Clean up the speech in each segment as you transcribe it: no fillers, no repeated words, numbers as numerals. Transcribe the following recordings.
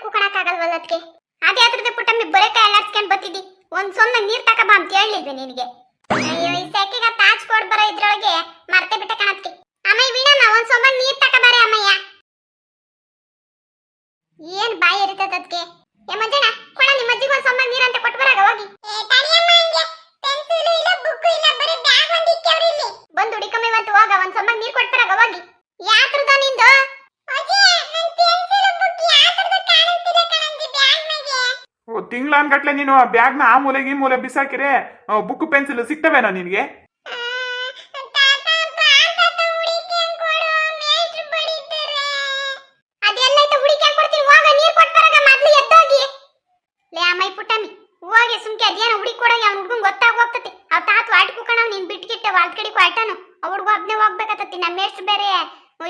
ಕೂಕಣಕ್ಕಾಗಲ್ವಲ್ಲ ಅದಕ್ಕೆ. ಅದೇ ಅದ್ರದ್ದು ಪುಟ್ಟಮ್ಮಿ ಬರೇಕಾಯಿ ಅಲ್ಲಾಡ್ಸ್ಕೊಂಡ್ ಬತ್ತಿದ್ದಿ. ಒಂದ್ ಸೊನ್ನ ನೀರ್ ತಕ ಬಾ ಅಂತ ಹೇಳಿದ್ವಿ ನಿನಗೆ. ಅಯ್ಯೋ ಈ ಸೆಕೆಗ ತಾಚ್ ಕೊಡ್ ಬರೋ ಇದ್ರೊಳಗೆ ಮರ್ತೆ ಬಿಟ್ಟ ಕಣತ್ತಿ. ಅಮ್ಮಯ್ಯ ವೀಣಮ್ಮ ಒಂದ್ ಸೊಮ್ಮ ನೀರ್ ತಕ ಬಾರೆ ಅಮ್ಮಯ್ಯ. ಏನ್ ಬಾಯಿ ಇರ್ತದ ಅದಕ್ಕೆ. ಏ ಮಂಜಣ್ಣ ಕೊಡ ನಿಮ್ಮ ಅಜ್ಜಿಗೆ ಒಂದ್ ಸೊಮ್ಮ ನೀರ್ ಅಂತ ಕೊಟ್ಟು ಬರಾಗ ಹೋಗಿ. ಬಂದು ಹುಡಿಕಮ್ಮಿ ಇವತ್ತು ಹೋಗ ಒಂದ್ ಸೊಮ್ಮ ನೀರ್ ಕೊಟ್ಟು ಬರಾಗ ಹೋಗಿ. ಯಾತ್ರದ ನಿಂದು ತಿಂಗಳನ್ಗಟ್ಲೆ ನೀನು ಬ್ಯಾಗ್ನ ಆ ಮೂಲೆಗೆ ಈ ಮೂಲೆ ಬಿಸಾಕಿರೆ ಬುಕ್ ಪೆನ್ಸಿಲ್ ಸಿಗ್ತವೇನೋ ನಿನ್ಗೆ? ಹೋಗಿ ಸುಮ್ಕೆ ಅದೇನೋ ಹುಡುಗಿ ಕೊಡಂಗೆ ಅವ್ನ ಹುಡುಗಂಗೆ ಗೊತ್ತಾಗೋಗ್ತತಿ. ಅವ್ ತಾತು ಆಡ್ಕುಕಣ ನೀನ್ ಬಿಟ್ಕಿಟ್ಟೆ ವಾಲ್ದ ಕಡೆಗೂ ಆಟಾನು ಅವ್ರಿಗೂ ಒಬ್ನೇ ಹೋಗ್ಬೇಕತ್ತತಿ. ನಮ್ಮ ಮೇಷ್ಟ್ರು ಬೇರೆ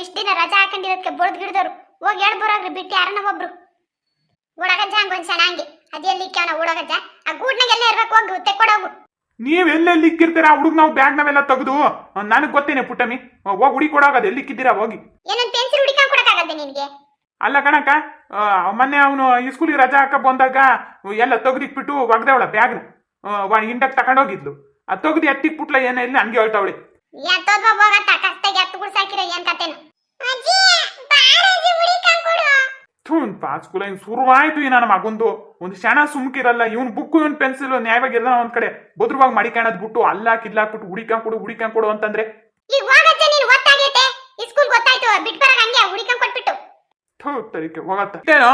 ಇಷ್ಟ ದಿನ ರಜಾ ಹಾಕೊಂಡಿರೋದಕ್ಕೆ ಬೋರ್ಡ್ ಗಿಡದವ್ರು ಹೋಗಿ ಹೇಳ್ ಬರೋಗ್ರಿ ಬಿಟ್ಟು ಯಾರನ್ನ ಒಬ್ರು. ಓಡಗಜ್ಜ ಹಂಗೊಂದ್ ಚೆನ್ನಾಗಿ ಅದೆಲ್ಲಿ ಇಕ್ಕವನ ಓಡಗಜ್ಜ ಆ ಗೂಡ್ನಾಗ ಎಲ್ಲ ಇರ್ಬೇಕು. ಹೋಗಿ ತೆಕ್ಕೊಡೋಗು. ನೀವ್ ಎಲ್ಲೆಲ್ಲಿ ಇಕ್ಕಿರ್ತೀರ ಆ ಹುಡುಗ ನಾವು ಬ್ಯಾಗ್ ನಾವೆಲ್ಲ ತೆಗೆದು ನನಗ್ ಗೊತ್ತೇನೆ ಪುಟ್ಟಮಿ. ಹೋಗಿ ಹುಡಿ ಕೊಡೋಗದ ಎಲ್ಲಿ ಇಕ್ಕಿದ್ದೀರಾ ಹೋಗಿ. ಏನೊಂದ್ ಪೆನ್ಸಿಲ್ ಹುಡಿಕೊಂಡ್ ಕೊಡಕ್ಕಾಗಲ್ದೆ ನಿನ್ಗೆ? ಅಲ್ಲ ಕಣಕ್ಕ, ಮೊನ್ನೆ ಅವನು ಈ ಸ್ಕೂಲಿಗೆ ರಜಾ ಹಾಕ ಬಂದಾಗ ಎಲ್ಲ ತೆಗ್ದಿಕ್ಬಿಟ್ಟು ಒಗ್ದವಳ ಬ್ಯಾಗ್ನ ಇಂಡಕ್ ತಕೊಂಡೋಗಿದ್ಲು. ಆ ತೆಗ್ದು ಎತ್ತಿಕ್ಬಿಟ್ಲ ಏನ ಇಲ್ಲ ಹಂಗೆ ಹೇಳ್ತಾವಳೆ. ಸ್ಕೂಲ ಶುರುವಾಯ್ತು ಈ ನನ್ನ ಮಗೊಂದು ಒಂದು ಕ್ಷಣ ಸುಮ್ಕಿರಲ್ಲ. ಇವನ್ ಬುಕ್ ಇವನ್ ಪೆನ್ಸಿಲ್ ನ್ಯಾಯವಾಗಿ ಎಲ್ಲ ಒಂದ್ ಕಡೆ ಬದ್ರವಾಗಿ ಮಾಡಿಕಾಣದ್ ಬಿಟ್ಟು ಅಲ್ಲಾಕ್ ಇಲ್ಲಾಕ್ಬಿಟ್ಟು ಹುಡಿಕೊಂಡ್ ಕೊಡು ಅಂತಂದ್ರೆ ಹೋಗತ್ತೇನೋ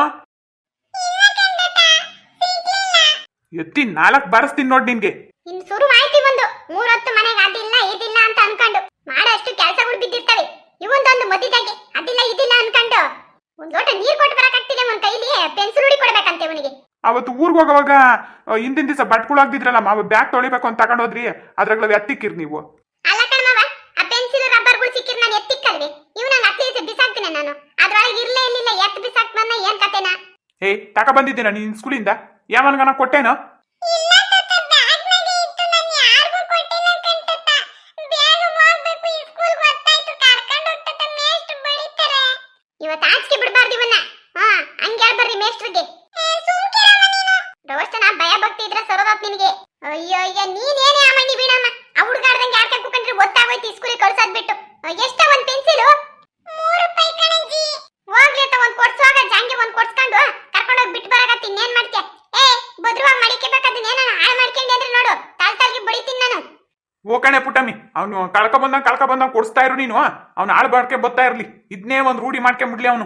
ಎತ್ತಿ 4 ಬಾರಿಸ್ತೀನಿ ನೋಡ್ ನಿನ್ಗೆ. ಇನ್ ಶುರು ಆಯ್ತಿ ಒಂದು 3 ಹೊತ್ತು ಮನೆಗೆ ಅದಿಲ್ಲ ಇದಿಲ್ಲ ಅಂತ ಅನ್ಕೊಂಡು ಮಾಡಷ್ಟು ಕೆಲಸಗಳು ಬಿದ್ದಿರ್ತವೆ. ಇವೊಂದೊಂದು ಮದಿದಾಗೆ ಅದಿಲ್ಲ ಇದಿಲ್ಲ ಅನ್ಕೊಂಡು ಒಂದ್ ಲೋಟ ನೀರ್ ಕೊಟ್ಟು ಬರಕಾಗ್ತಿಲ್ಲ. ಒಂದ್ ಕೈಲಿ ಪೆನ್ಸಿಲ್ ಹುಡಿ ಕೊಡ್ಬೇಕಂತೆ ಅವನಿಗೆ. ಅವತ್ತು ಊರ್ಗ್ ಹೋಗುವಾಗ ಹಿಂದಿನ ದಿವಸ ಬಟ್ಗಳು ಆಗ್ದಿದ್ರಲ್ಲ ಮಾವ ಬ್ಯಾಗ್ ತೊಳಿಬೇಕು ಅಂತ ತಗೊಂಡೋದ್ರಿ. ಅದ್ರಾಗ್ಲವ್ ಎತ್ತಿಕ್ಕಿರ್ ನೀವು. ಅಲ್ಲ ಕಣವ ಆ ಪೆನ್ಸಿಲ್ ರಬ್ಬರ್ಗಳು ಸಿಕ್ಕಿರ್ ನಾನು ಎತ್ತಿಕ್ಕಲ್ವಿ. ಇವ್ ನಂಗೆ ಅತ್ತಿ ಬಿಸಾಕ್ತೀನಿ ನಾನು. ಅದ್ರೊಳಗೆ ಇರ್ಲೇ ಇಲ್ಲ ಎತ್ತು ಬಿಸಾಕ್ ಬಂದ ಏನ್ ಕತೆನಾ? ಹೇ ತಕ ಬಂದಿದ್ದೀನ ನೀನ್ ಸ್ಕೂಲಿಂದ ಯಾವನ್ಗನ ಕೊಟ್ಟೇನೋ? ಇವತ್ತು ಆಚೆ ಬಿಡಬಾರ್ದು ಇವನ್ನ. ಹಂಗೆ ಹೇಳ್ಬರ್ರಿ ಮೇಸ್ಟ್ರಿಗೆ. ರೋಷ್ಟನ ಭಯ ಭಕ್ತಿ ಇದ್ರೆ ಸರೋದತ್ ನಿನಗೆ. ಅಯ್ಯೋ ಅಯ್ಯ ನೀನೇನೇ ಅಮ್ಮಣ್ಣಿ ಬೀಣಮ್ಮ. ಆ ಹುಡುಗಾಡ್ದಂಗೆ ಯಾಕೆ ಕೂಕೊಂಡ್ರೆ ಗೊತ್ತಾಗೋಯ್ತು ಸ್ಕೂಲಿಗೆ ಕಳ್ಸೋದ್ ಬಿಟ್ಟು. ಎಷ್ಟ ಒಂದ್ ಪೆನ್ಸಿಲ್? 3 ರೂಪಾಯಿ ಕಣಜ್ಜಿ. ಹೋಗ್ಲಿ ಅಂತ ಒಂದ್ ಕೊಡ್ಸುವಾಗ ಜಾಂಗೆ ಒಂದ್ ಕೊಡ್ಸ್ಕೊಂಡು ಕರ್ಕೊಂಡೋಗಿ ಬಿಟ್ಟು ಬರಾಕತ್ತಿ. ಇನ್ನೇನ್ ಮಾಡ್ತೀಯ? ಏ ಬದ್ರವಾಗಿ ಮಡಿಕೆಬೇಕಾದ್ರೆ ಏನಾನ ಹಾಳು ಮಾಡ್ಕೊಂಡೆ ಅಂದ್ರೆ ನೋಡು ತಾಲ್ತಾಲ್ಗೆ ಬಡಿತೀನಿ ನಾನು. ಓ ಕಣೆ ಪುಟ್ಟಮ್ಮಿ, ಅವನು ಕಳ್ಕ ಬಂದಂಗ ಕೊಡ್ಸ್ತಾ ಇರು ನೀನು. ಅವ್ನು ಆಳ್ ಬಾಡ್ಕೆ ಬತ್ತಾ ಇರ್ಲಿ. ಇದನ್ನೇ ಒಂದ್ ರೂಢಿ ಮಾಡ್ಕೊಂಡ್ಬಿಡ್ಲಿ ಅವನು.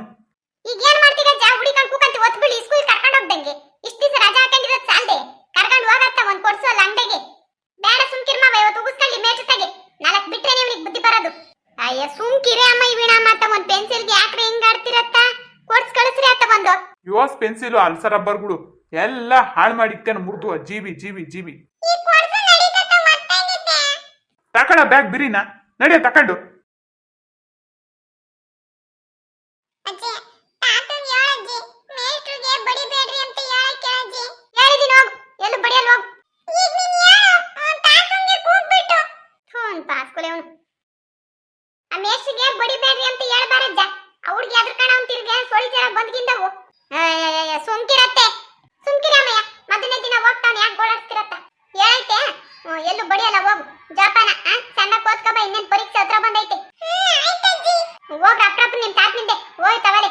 ಈಗ ಏನ್ ಮಾಡ್ತೀಗ? ಜಾ ಹುಡಿಕೊಂಡು ಕೂಕಂತ ಒತ್ ಬಿಡಿ ಸ್ಕೂಲ್ ಕರ್ಕೊಂಡು ಹೋಗ್ದಂಗೆ. ಇಷ್ಟ ದಿವಸ ರಜಾ ಹಾಕೊಂಡಿರೋದ್ ಸಾಲ್ದೆ ಕರ್ಕೊಂಡು ಹೋಗತ್ತ ಒಂದ್ ಕೊಡ್ಸೋಲ್ಲ ಅಂಗಡಿಗೆ. ಬೇಡ ಸುಮ್ಕಿರ್ಮಾವ ಇವತ್ತು ಉಗಿಸ್ಕೊಳ್ಳಿ ಮೇಚುತ್ತಾಗೆ 4 ಬಿಟ್ರೆ ನಿಮ್ಗೆ ಬುದ್ಧಿ ಬರೋದು. ಅಯ್ಯ ಸುಮ್ಕಿರೇ ಅಮ್ಮ ಈ ವೀಣಮ್ಮ ಅಂತ ಒಂದ್ ಪೆನ್ಸಿಲ್ಗೆ ಯಾಕ್ರೆ ಹಿಂಗ್ ಆಡ್ತಿರತ್ತ? ಕೊಡ್ಸ್ ಕಳಿಸ್ರಿ ಅತ್ತ ಬಂದು. ಯೋಸ್ ಪೆನ್ಸಿಲು ಅಲ್ಸರ್ ರಬ್ಬರ್ಗಳು ಎಲ್ಲ ಹಾಳು ಮಾಡಿತ್ತೇನು ಮುರ್ದು ಜೀವಿ ತಕಡ ಬ್ಯಾಗ್ ಬಿರಿನಾ ನಡಿಯ ತಕೊಂಡು. ಸುಮ್ಕಿರತ್ತೆ ಸುಮ್ಕಿರಮ್ಮಯ್ಯ. ಮೊದಲನೇ ದಿನ ಹೋಗ್ತಾನೆ ಯಾಕೆ ಗೋಳಾಡ್ತಿರತ್ತ? ಹೇಳೈತೆ ಎಲ್ಲೂ ಬಡಿಯಲ್ಲ ಹೋಗು. ಜಪಾನ ಸಣ್ಣ ಕೋತ್ಕಬ ಇನ್ನೇನ್ ಪರೀಕ್ಷೆ ಹತ್ರ ಬಂದೈತೆ. ಹೋಗ ಅಪ್ರಪ್ಪ ನಿಮ್ ತಾತ ನಿಂದೆ ಹೋಯ್ ತವಲೆ.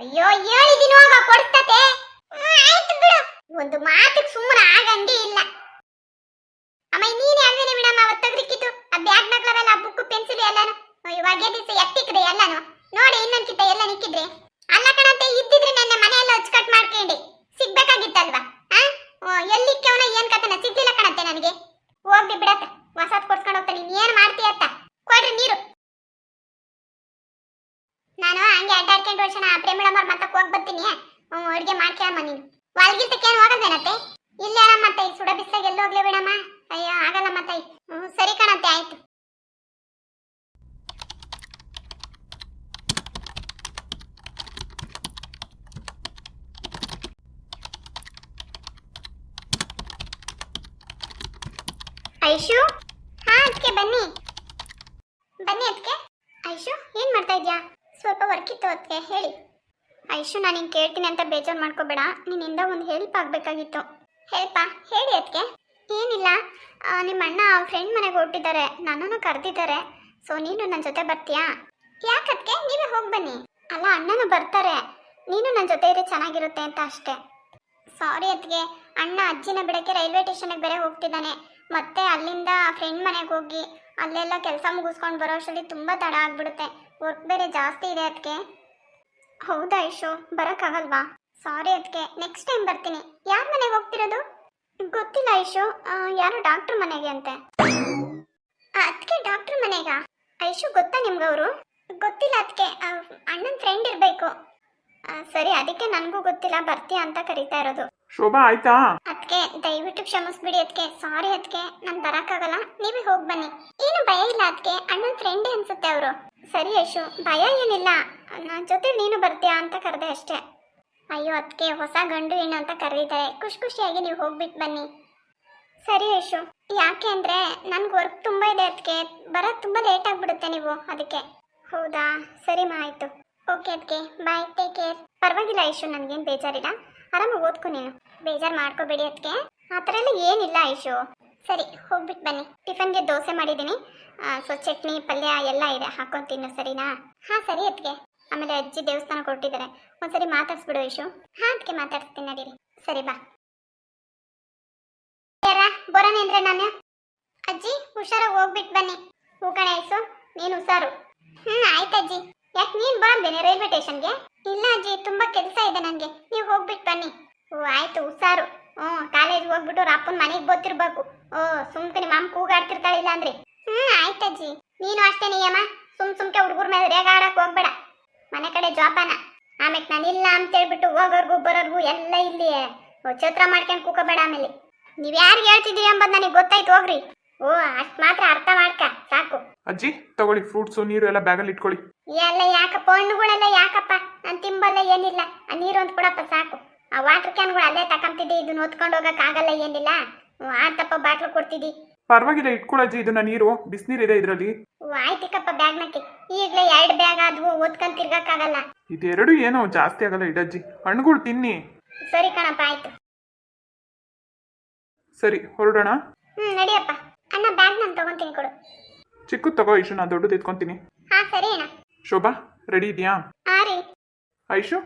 ಅಯ್ಯೋ ಹೇಳಿದೀನಿ ಹೋಗ ಕೊಡಿಸ್ತತೆ. ಒಂದು ಮಾತಿಗೆ ಸುಮ್ಮನೆ ಆಗಂಗೆ ಇಲ್ಲ. ಅಮ್ಮ ನೀನೇ ಅಲ್ವೇನೆ ಬಿಡಮ್ಮ ಅವತ್ತು ತೆಗ್ದಿಕ್ಕಿತ್ತು ಆ ಬ್ಯಾಗ್ ನಗ್ಲವೆಲ್ಲ ಬುಕ್ ಪೆನ್ಸಿಲ್ ಎಲ್ಲಾನು. ಇವಾಗ ದಿವಸ ಎತ್ತಿಕ್ರೆ ಎಲ್ಲಾನು ನೋಡಿ ಇನ್ನೊಂದ್ಕಿಂತ ಎಲ್ಲ ನಿಕ್ಕಿದ್ರೆ. ಅಲ್ಲ ಕಣಂತೆ ಇದ್ದಿದ್ರೆ ನನ್ನ ಮನೆಯೆಲ್ಲ ಅಚ್ಚುಕಟ್ಟು ಮಾಡ್ಕೊಂಡೆ ಸಿಗ್ಬೇಕಾಗಿತ್ತಲ್ವಾ? ಎಲ್ಲಿಕ್ಕವನ ಏನ್ ಕತೆನ ಸಿಗ್ಲಿಲ್ಲ ಕಣಂತೆ ನನಗೆ. ಹೋಗ್ಲಿ ಬಿಡತ್ತ ಹೊಸದ್ ಕೊಡ್ಸ್ಕೊಂಡು ಹೋಗ್ತಾನೆ. ನೀನ್ ಏನ್ ಮಾಡ್ತೀಯತ್ತ? ಕೊಡ್ರಿ ನೀರು. ನಾನು ಹಂಗೆ ಅಡ್ಡಾಡ್ಕೊಂಡು ವರ್ಷನ ಪ್ರೇಮಿಳಮ್ಮವ್ರ ಮತ್ತಕ್ಕೆ ಹೋಗಿ ಬರ್ತೀನಿ. ಅಡುಗೆ ಮಾಡ್ಕೊಳ್ಳಮ್ಮ ನೀನು. ವಾಲ್ಗಿಲ್ತಕ್ಕೇನು ಹೋಗೋದೇನತ್ತೆ? ಇಲ್ಲ ಮತ್ತೆ ಈ ಸುಡ ಬಿಸ್ಲಾಗ ಎಲ್ಲಿ ಹೋಗ್ಲಿ ಬಿಡಮ್ಮ. ಅಯ್ಯೋ ಆಗಲ್ಲ ಮತ್ತೆ. ಸರಿ ಕಣಂತೆ ಆಯ್ತು. ಐಶು ಅದಕ್ಕೆ ಬನ್ನಿ ಅದಕ್ಕೆ. ಐಶು ಏನ್ ಮಾಡ್ತಾ ಇದ್ಯಾ? ಸ್ವಲ್ಪ ವರ್ಕ್ ಇತ್ತು ಅದಕ್ಕೆ ಹೇಳಿ. ಐಶು ನಾನು ಹಿಂಗೆ ಕೇಳ್ತೀನಿ ಅಂತ ಬೇಜಾರು ಮಾಡ್ಕೋಬೇಡ. ನಿನ್ನಿಂದ ಒಂದು ಹೆಲ್ಪ್ ಆಗಬೇಕಾಗಿತ್ತು. ಹೆಲ್ಪಾ? ಹೇಳಿ ಅದಕ್ಕೆ. ಏನಿಲ್ಲ, ನಿಮ್ಮ ಅಣ್ಣ ಫ್ರೆಂಡ್ ಮನೆಗೆ ಹೊರಟಿದ್ದಾರೆ, ನನ್ನನ್ನು ಕರೆದಿದ್ದಾರೆ. ಸೊ ನೀನು ನನ್ನ ಜೊತೆ ಬರ್ತೀಯಾ? ಯಾಕದಕ್ಕೆ? ನೀವೇ ಹೋಗಿ ಬನ್ನಿ. ಅಲ್ಲ, ಅಣ್ಣನೂ ಬರ್ತಾರೆ, ನೀನು ನನ್ನ ಜೊತೆ ಇದ್ರೆ ಚೆನ್ನಾಗಿರುತ್ತೆ ಅಂತ ಅಷ್ಟೇ. ಸಾರಿ ಅದಕ್ಕೆ, ಅಣ್ಣ ಅಜ್ಜಿನ ಬಿಡಕ್ಕೆ ರೈಲ್ವೆ ಸ್ಟೇಷನ್ಗೆ ಬೇರೆ ಹೋಗ್ತಿದ್ದಾನೆ. ಮತ್ತೆ ಅಲ್ಲಿಂದ ಫ್ರೆಂಡ್ ಮನೆಗೆ ಹೋಗಿ ಅಲ್ಲೆಲ್ಲ ಕೆಲಸ ಮುಗಿಸ್ಕೊಂಡು ಬರೋ ಅಷ್ಟರಲ್ಲಿ ತುಂಬ ತಡ ಆಗ್ಬಿಡುತ್ತೆ. ವರ್ಕ್ ಬೇರೆ ಜಾಸ್ತಿ ಇದೆ ಅದಕ್ಕೆ. ಹೌದಾ ಐಶು, ಬರೋಕ್ಕಾಗಲ್ವಾ? ಸಾರಿ ಅದಕ್ಕೆ, ನೆಕ್ಸ್ಟ್ ಟೈಮ್ ಬರ್ತೀನಿ. ಯಾರ ಮನೆಗೆ ಹೋಗ್ತಿರೋದು? ಗೊತ್ತಿಲ್ಲ ಐಶು, ಯಾರೋ ಡಾಕ್ಟ್ರ್ ಮನೆಗೆ ಅಂತೆ. ಅದಕ್ಕೆ ಡಾಕ್ಟ್ರ್ ಮನೆಗ? ಐಶು ಗೊತ್ತಾ ನಿಮ್ಗವರು? ಗೊತ್ತಿಲ್ಲ ಅದಕ್ಕೆ, ಅಣ್ಣನ ಫ್ರೆಂಡ್ ಇರಬೇಕು. ಸರಿ, ಅದಕ್ಕೆ ನನಗೂ ಗೊತ್ತಿಲ್ಲ, ಬರ್ತೀಯಾ ಅಂತ ಕರೀತಾ ಇರೋದು. ಶೋಭಾ ಆಯ್ತಾ? ಅದಕ್ಕೆ ದಯವಿಟ್ಟು ಕ್ಷಮಿಸ್ಬಿಡಿ ಅದಕ್ಕೆ. ಸಾರಿ ಅದಕ್ಕೆ, ನಾನು ಬರೋಕ್ಕಾಗಲ್ಲ, ನೀವೇ ಹೋಗಿ ಬನ್ನಿ. ಏನು ಭಯ ಇಲ್ಲ ಅದಕ್ಕೆ, ಅಣ್ಣನ ಫ್ರೆಂಡೇ ಅನ್ಸುತ್ತೆ ಅವರು. ಸರಿ ಐಶು, ಭಯ ಏನಿಲ್ಲ, ನನ್ನ ಜೊತೆ ನೀನು ಬರ್ತೀಯಾ ಅಂತ ಕರೆದೆ ಅಷ್ಟೇ. ಅಯ್ಯೋ ಅದಕ್ಕೆ, ಹೊಸ ಗಂಡು ಹೆಣ್ಣು ಅಂತ ಕರೆದಿದ್ದಾರೆ, ಖುಷಿಯಾಗಿ ನೀವು ಹೋಗ್ಬಿಟ್ಟು ಬನ್ನಿ. ಸರಿ ಐಶು. ಯಾಕೆ ಅಂದರೆ ನನಗೆ ವರ್ಕ್ ತುಂಬ ಇದೆ ಅದಕ್ಕೆ, ಬರೋದು ತುಂಬ ಲೇಟ್ ಆಗಿಬಿಡುತ್ತೆ ನೀವು, ಅದಕ್ಕೆ. ಹೌದಾ, ಸರಿ ಮಾ, ಆಯಿತು. ಓಕೆ ಅದಕ್ಕೆ, ಬಾಯ್, ಟೇಕ್ ಕೇರ್. ಪರವಾಗಿಲ್ಲ ಐಶು, ನನಗೇನು ಬೇಜಾರಿಲ್ಲ, ಆರಾಮಾಗಿ ಓದ್ಕೊ ನೀನು, ಬೇಜಾರು ಮಾಡ್ಕೋಬೇಡಿ ಅದಕ್ಕೆ. ಆ ಥರ ಎಲ್ಲ ಏನಿಲ್ಲ ಐಶು. ಸರಿ, ಹೋಗ್ಬಿಟ್ಟು ಬನ್ನಿ. ಟಿಫನ್ಗೆ ದೋಸೆ ಮಾಡಿದ್ದೀನಿ, ಸೊ ಚಟ್ನಿ ಪಲ್ಯ ಎಲ್ಲ ಇದೆ, ಹಾಕೊಂಡು ತಿನ್ನು, ಸರಿನಾ? ಹಾಂ ಸರಿ ಅದಕ್ಕೆ. ಆಮೇಲೆ ಅಜ್ಜಿ ದೇವಸ್ಥಾನ ಕೊಟ್ಟಿದ್ದಾರೆ, ಒಂದ್ಸರಿ ಮಾತಾಡ್ಸ್ಬಿಡು ಐಶು. ಹಾಂ ಅದಕ್ಕೆ ಮಾತಾಡ್ಸ್ತೀನಿ, ನಡೀರಿ. ಸರಿ ಬಾ. ಯಾರ ಬರೋಣ ಅಂದ್ರೆ ನಾನು? ಅಜ್ಜಿ ಹುಷಾರಾಗಿ ಹೋಗ್ಬಿಟ್ಟು ಬನ್ನಿ. ಹೂ ಕಣೆ ಐಸು, ನೀನು ಹುಷಾರು. ಆಯ್ತು ಅಜ್ಜಿ. ಯಾಕೆ ನೀನು ಬರೋದೇನೆ ರೈಲ್ವೆ ಸ್ಟೇಷನ್ಗೆ? ಇಲ್ಲ ಅಜ್ಜಿ, ತುಂಬ ಕೆಲಸ ಇದೆ ನನಗೆ, ನೀವು ಹೋಗ್ಬಿಟ್ಟು ಬನ್ನಿ. ಓ ಆಯ್ತು, ಹುಷಾರು. ಕಾಲೇಜ್ಗೆ ಹೋಗ್ಬಿಟ್ಟು ಅಪ್ಪನ ಮನೆಗೆ ಗೊತ್ತಿರ್ಬೇಕು. ಸುಮ್ಕನಿ ಮಾಮ್ ಕೂಗಾಡ್ತಿರ್ತಾಳೆ ಇಲ್ಲ ಅಂದ್ರೆ. ಆಯ್ತಜ್ಜಿ. ನೀನು ಅಷ್ಟೇ ನಿಯಮ, ಸುಮ್ಕೆ ಹುಡುಗರ ಮೇಲೆ ರೇಗ ಆಡಕ್ ಹೋಗ್ಬೇಡ. ಮನೆ ಕಡೆ ಜೋಪಾನ. ಆಮೇಲೆ ನಾನಿಲ್ಲ ಅಂತ ಹೇಳ್ಬಿಟ್ಟು ಹೋಗೋರ್ಗು ಬರೋರ್ಗು ಎಲ್ಲ ಇಲ್ಲಿ ಛತ್ರ ಮಾಡ್ಕೊಂಡು ಕೂಕೋಬೇಡ. ಆಮೇಲೆ ನೀವ್ ಯಾರಿಗೆ ಹೇಳ್ತಿದ್ದೀರಿ ಎಂಬುದು ನನಗೆ ಗೊತ್ತಾಯ್ತು, ಹೋಗ್ರಿ. ಅಷ್ಟ್ ಮಾತ್ರ ಅರ್ಥ ಮಾಡ್ಕ ಸಾಕು. ಅಜ್ಜಿ ತಗೊಳ್ಳಿ, ಫ್ರೂಟ್ಸು ನೀರು ಎಲ್ಲ ಬ್ಯಾಗಲ್ಲಿ ಇಟ್ಕೊಳ್ಳಿ. ಎಲ್ಲ ಯಾಕಪ್ಪ, ಹಣ್ಣುಗಳೆಲ್ಲ ಯಾಕಪ್ಪ? ನಾನು ತಿಂಬಲ್ಲ, ಏನಿಲ್ಲ. ಆ ನೀರು ಒಂದು ಕೊಡಪ್ಪ ಸಾಕು. ಆ ವಾಟರ್ ಕ್ಯಾನ್ಗಳು ಅಲ್ಲೇ ತಕೊಂತಿದ್ದಿ, ಇದನ್ನ ಹೊತ್ಕೊಂಡು ಹೋಗಕ್ ಆಗಲ್ಲ, ಏನಿಲ್ಲ. ಆತಪ್ಪ, ಬಾಟ್ಲು ಕೊಡ್ತಿದ್ದಿ. ಪರವಾಗಿಲ್ಲ, ಇಟ್ಕೊಳ್ಳಜ್ಜಿ, ಇದನ್ನ ನೀರು ಬಿಸಿನೀರಿದೆ ಇದರಲ್ಲಿ. ಆಯ್ತಿಕಪ್ಪ, ಬ್ಯಾಗ್ ನಕ್ಕಿ. ಈಗಲೇ 2 ಬ್ಯಾಗ್ ಆದ್ವು, ಓದ್ಕೊಂಡ್ ತಿರ್ಗಕ್ಕಾಗಲ್ಲ. ಇದೆರಡು ಏನೋ ಜಾಸ್ತಿ ಆಗಲ್ಲ, ಇಡಜ್ಜಿ, ಹಣ್ಣುಗಳು ತಿನ್ನಿ. ಸರಿ ಕಣಪ್ಪ, ಆಯ್ತು. ಸರಿ, ಹೊರಡೋಣ. ನಡಿಯಪ್ಪ. ಅಣ್ಣ ಬ್ಯಾಗ್ ನಾನು ತಗೊಂತೀನಿ, ಕೊಡು. ಚಿಕ್ಕದು ತಗೋ ಐಶು, ನಾನು ದೊಡ್ಡದು ಎತ್ಕೊಂತೀನಿ. ಹಾ ಸರಿ ಅಣ್ಣ. ಶೋಭಾ ರೆಡಿ ಇದೆಯಾ? ಹಾ ರೀ. ಐಶು,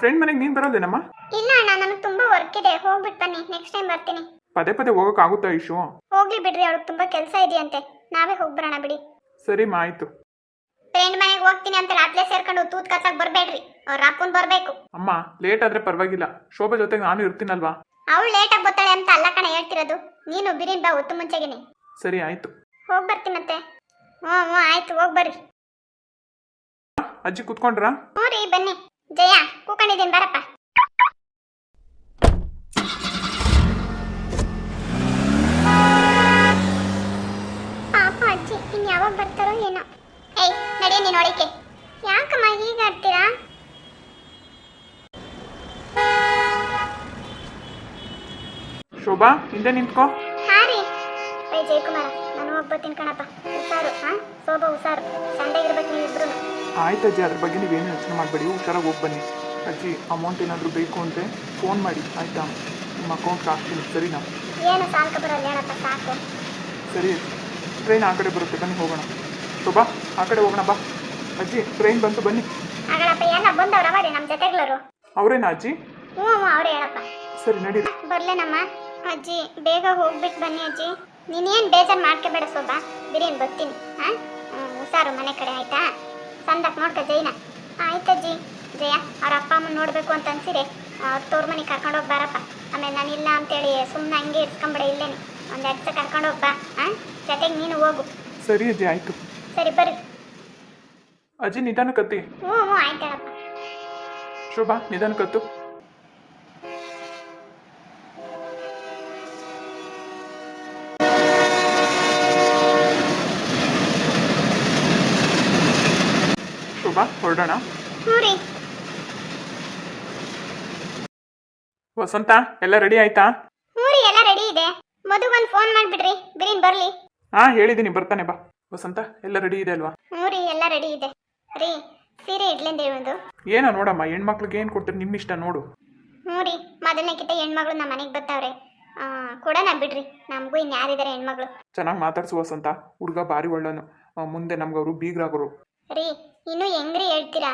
ಫ್ರೆಂಡ್ ಮನೆಗೆ ನೀನು ಬರೋದೇನಮ್ಮ? ಇಲ್ಲ ಅಣ್ಣ, ನನಗೆ ತುಂಬಾ ವರ್ಕ್ ಇದೆ, ಹೋಗ್ಬಿಟ್ಟು ಬನ್ನಿ, ನೆಕ್ಸ್ಟ್ ಟೈಮ್ ಬರ್ತೀನಿ. ಪದೇ ಪದೇ ಹೋಗೋಕ್ಕಾಗುತ್ತಾ ಐಶು? ಹೋಗ್ಲಿ ಬಿಡ್ರಿ, ಅವ್ರಿಗೆ ತುಂಬಾ ಕೆಲಸ ಇದೆಯಂತೆ, ನಾವೇ ಹೋಗ್ಬರೋಣ ಬಿಡಿ. ಸರಿಮ್ಮ, ಆಯ್ತು. ಫ್ರೆಂಡ್ ಮನೆಗೆ ಹೋಗ್ತೀನಿ ಅಂತ ರಾತ್ರಿ ಸೇರ್ಕೊಂಡು ತೂತ್ ಕಸಕ್ ಬರ್ಬೇಡ್ರಿ, ಅವ್ರ ಅಪ್ಪನ್ ಬರ್ಬೇಕು. ಅಮ್ಮ ಲೇಟ್ ಆದ್ರೆ ಪರವಾಗಿಲ್ಲ, ಶೋಭಾ ಜೊತೆಗೆ ನಾನು ಇರ್ತೀನಲ್ವಾ? ಅವಳು ಲೇಟಾಗಿ ಬರ್ತಾಳೆ ಅಂತ ಅಲ್ಲ ಕಣ ಹೇಳ್ತಿರೋದು, ನೀನು ಬಿರಿನ್ ಬಾ ಹೊತ್ತು ಮುಂಚೆಗೆನೆ. ಸರಿ ಆಯ್ತು, ಹೋಗಿ ಬರ್ತೀನಂತೆ. ಹ್ಞೂ ಆಯ್ತು, ಹೋಗಿ ಬರ್ರಿ. ಅಜ್ಜಿ ಕುತ್ಕೊಂಡ್ರಾ? ಹ್ಞೂ ರೀ, ಬನ್ನಿ. ಜಯ ಕೂಕೊಂಡಿದ್ದೀನಿ, ಬರಪ್ಪ. ಪಾಪ ಅಜ್ಜಿ ಇನ್ ಯಾವಾಗ ಬರ್ತಾರೋ ಏನೋ. ಏಯ್ ನಡೆಯ ನೀನು ಒಳಕ್ಕೆ. ಯಾಕಮ್ಮ ಹೀಗೆ ಆಡ್ತೀರಾ? ಶೋಭಾ ಹಿಂದೆ ನಿಂತ್ಕೋ. ಹಾ ರೀ. ಜಯಕುಮಾರ, ನಾನು ಹೋಗ್ಬರ್ತೀನಿ ಕಣಪ್ಪ. ಹುಷಾರು. ಶೋಭಾ ಹುಷಾರು, ಸಂಡೆಗಿರ್ಬೇಕು ನೀವಿಬ್ರು. ಆಯ್ತು ಅಜ್ಜಿ, ಅದ್ರ ಬಗ್ಗೆ ನೀವೇನು ಯೋಚನೆ ಮಾಡಬೇಡಿ, ಹುಷಾರಾಗಿ ಹೋಗಿ ಬನ್ನಿ. ಅಜ್ಜಿ ಅಮೌಂಟ್ ಏನಾದರೂ ಬೇಕು ಅಂದರೆ ಫೋನ್ ಮಾಡಿ ಆಯಿತಾ? ನಿಮ್ಮ ಅಕೌಂಟ್ಗೆ ಹಾಕ್ತೀನಿ, ಸರಿನಾ? ಏನು ಸಾಲ್ಕ ಬರಲ್ಲ ಹೇಳಪ್ಪ, ಸಾಕು. ಸರಿ ಅಜ್ಜಿ, ಟ್ರೈನ್ ಆ ಕಡೆ ಬರುತ್ತೆ, ಬನ್ನಿ ಹೋಗೋಣ. ಶೋಭಾ ಆ ಕಡೆ ಹೋಗೋಣ ಬಾ. ಅಜ್ಜಿ ಟ್ರೈನ್ ಬಂತು, ಬನ್ನಿ. ಆಗಲಪ್ಪ, ಎಲ್ಲ ಬಂದವ್ರ ಮಾಡಿ ನಮ್ಮ ಜೊತೆಗ್ಲರು. ಅವರೇನಾ ಅಜ್ಜಿ? ಹ್ಞೂ ಅವರೇ ಹೇಳಪ್ಪ. ಸರಿ ನಡಿ. ಬರ್ಲೇನಮ್ಮ? ಅಜ್ಜಿ ಬೇಗ ಹೋಗ್ಬಿಟ್ಟು ಬನ್ನಿ ಅಜ್ಜಿ. ನೀನೇನು ಬೇಜಾರು ಮಾಡ್ಕೋಬೇಡ ಶೋಭಾ, ಬಿರಿಯಾನಿ ಬರ್ತೀನಿ. ಹುಷಾರು ಮನೆ ಕಡೆ, ಆಯ್ತಾ? ಸಂದಕ್ಕೆ ನೋಡ್ಕ ಜೈನ. ಆಯ್ತಜ್ಜಿ. ಜಯ ಅವ್ರ ಅಪ್ಪ ಅಮ್ಮನ ನೋಡಬೇಕು ಅಂತ ಅನ್ಸಿರಿ, ಅವ್ರ ತೋರ್ ಮನೆಗೆ ಕರ್ಕೊಂಡೋಗಿ ಬಾರಪ್ಪ. ಆಮೇಲೆ ನಾನಿಲ್ಲ ಅಂತೇಳಿ ಸುಮ್ಮನೆ ಹಂಗೆ ಇಟ್ಕೊಂಬಿಡ, ಇಲ್ಲೇನೆ ಒಂದು 2 ದಿವಸ ಕರ್ಕೊಂಡೋಗಿ ಬಾ. ಜೊತೆಗೆ ನೀನು ಹೋಗು. ಸರಿ ಅಜ್ಜಿ, ಆಯಿತು. ಸರಿ ಬರ್ರಿ. ಅಜ್ಜಿ ನಿಧಾನ ಕತ್ತಿ. ಹ್ಞೂ ಆಯ್ತು ಹೇಳಪ್ಪ. ಶೋಭಾ ನಿಧಾನ ಕತ್ತು. ಶೋಭಾ ಹೊರಡೋಣ. ಹ್ಞೂ ರೀ. ವಸಂತ ಎಲ್ಲ ರೆಡಿ ಆಯ್ತಾ? ಹ್ಞೂ ರೀ, ಎಲ್ಲ ರೆಡಿ ಇದೆ. ಮದುಗೊಂದು ಫೋನ್ ಮಾಡಿಬಿಡ್ರಿ, ಬಿರಿನ್ ಬರಲಿ. ಹೇಳಿದ್ದೀನಿ, ಬರ್ತಾನೆ ಬಾ. ವಸಂತ ಎಲ್ಲ ರೆಡಿ ಇದೆ ಅಲ್ವಾ? ಹ್ಞೂ ರೀ, ಎಲ್ಲ ರೆಡಿ ಇದೆ. ರೀ ಸೀರೆ ಇಡ್ಲೇಂದೆ ಒಂದು. ಏನೋ ನೋಡಮ್ಮ, ಹೆಣ್ಮಕ್ಳಿಗೆ ಏನು ಕೊಡ್ತೀರಿ ನಿಮ್ಮ ಇಷ್ಟ ನೋಡು. ಹ್ಞೂ ರೀ, ಮೊದಲನೇಕಿಂತ ಹೆಣ್ಮಗಳು ನಮ್ಮ ಮನೆಗೆ ಬರ್ತಾವ್ರೆ. ಕೊಡೋಣ ಬಿಡ್ರಿ, ನಮಗೂ ಇನ್ಯಾರಿದ್ದಾರೆ ಹೆಣ್ಮಗಳು. ಚೆನ್ನಾಗಿ ಮಾತಾಡ್ಸುವ ಅಂತ ಹುಡುಗ ಭಾರಿ ಒಳ್ಳೋನು. ಮುಂದೆ ನಮ್ಗೆ ಅವರು ಬೀಗ್ರಾಗೋರು. ರೀ, ಇನ್ನು ಹೆಂಗ್ರಿ ಹೇಳ್ತೀರಾ?